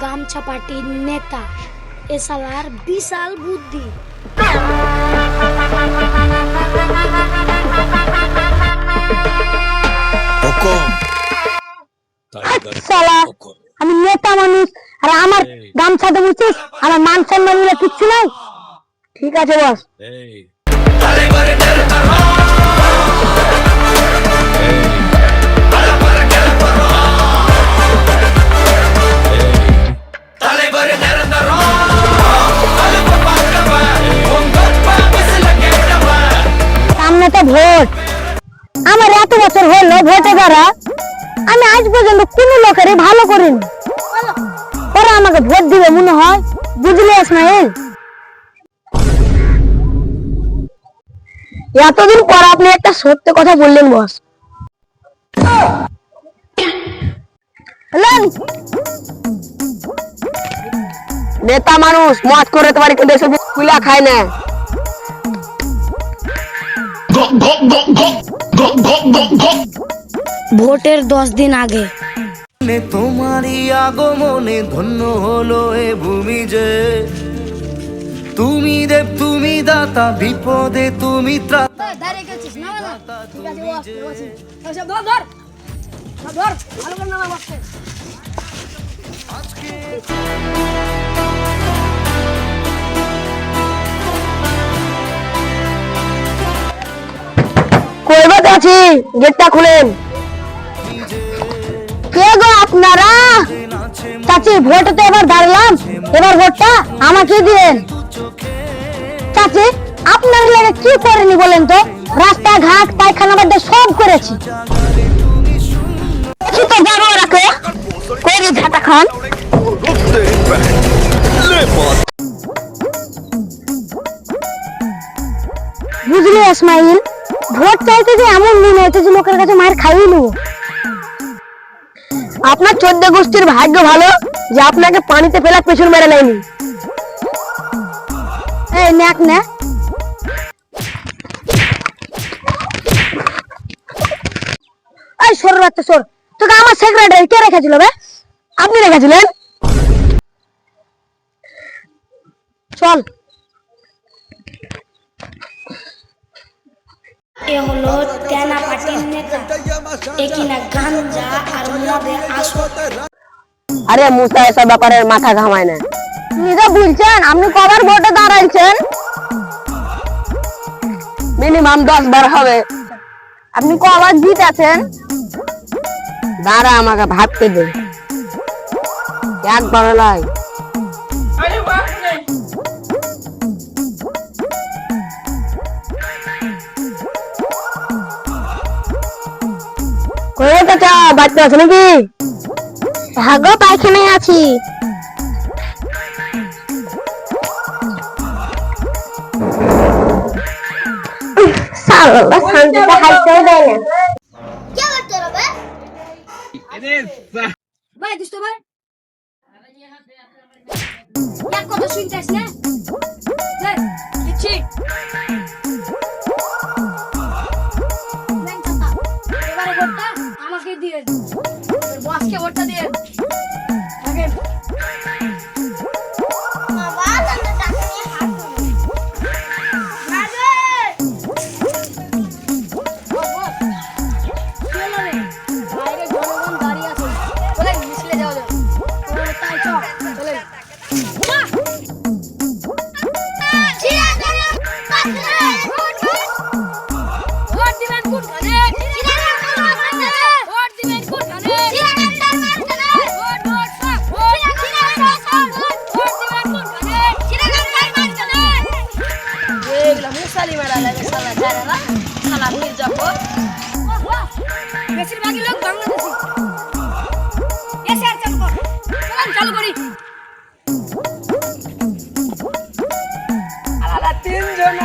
গামছা পার্টির নেতা এ শালার বিশাল বুদ্ধি। আমি নেতা মানুষ আর আমার গামছা তো বুঝছিস, আমার মান সম্মান মিলে কিচ্ছু নাই। ঠিক আছে বস। সামনে তো ভোট, আমার এত বছর হলো ভোটে দ্বারা আমি আজ পর্যন্ত কোন লোকেরই ভালো করিনি। ওরা আমাকে ভোট দিবে মনে হয়, বুঝলি ইসমাইল? এতদিন পর আপনি একটা সত্য কথা বললেন বস। নেতা মানুষ মদ করে তোমার কিন্তু এসব কুলা খায় না। ভোটের 10 দিন আগে তোমারই আগমনে ধন্য হলো এ ভূমি যে। তুমি দেব তুমি দাতা, বিপদে তুমি ত্রাতা। কইবাত আছি, গেটটা খুলেন। কে গো আপনারা? চাচি ভোট তো এবার দাঁড়ালাম, এবার ভোটটা আমাকে দিন। চাচি আপনার লাগে কি করেনি বলেন তো? রাস্তাঘাট পায়খানা বাড়ি সব করেছি। কি তো যাবো রাখো করে ঝাঁটা খান। বুঝলি ইসমাইল, ভোট চাইতে যে এমন মনে হচ্ছে যে লোকের কাছে মায়ের খাইয়ে নেব। আপনার 14 গোষ্ঠীর ভাগ্য ভালো যে আপনাকে পানিতে ফেলা পেছন মেরে নেয়নি। এই নেক না এই সর বাচ্চা সর, তোকে আমার সেক্রেটারি কে রেখেছিল বে? আপনি রেখেছিলেন। চল। এ হলো তেনা পার্টির নেতা, এ কিনা গাঞ্জা আর মদের আসর। আরে মুসা এসব ব্যাপারে মাথা ঘামায় না। নিজে বলছেন আপনি কবার ভোটে দাঁড়াইছেন? মিনিমাম 10 বার হবে। আপনি কবার জিতেছেন? দাঁড়া আমাকে ভাবতে দে। একবার নয়। কই চাচা বাচ্চা আছে নাকি? হাগো পায়খানায় আছি। সালা শান্তিতে হাইতে দেয় না। কি করতে হবে? ভাই দুষ্ট ভাই এক কথা শুনতেছ না? কিচ্ছি এবারে ভোটটা আমাকে দিয়ে দিন, বসকে ভোটটা দিয়ে দেখেন। বেশিরভাগই লোক বাংলাদেশি। এসে আর চালু কর, চালু করি। আলাদা 3 জন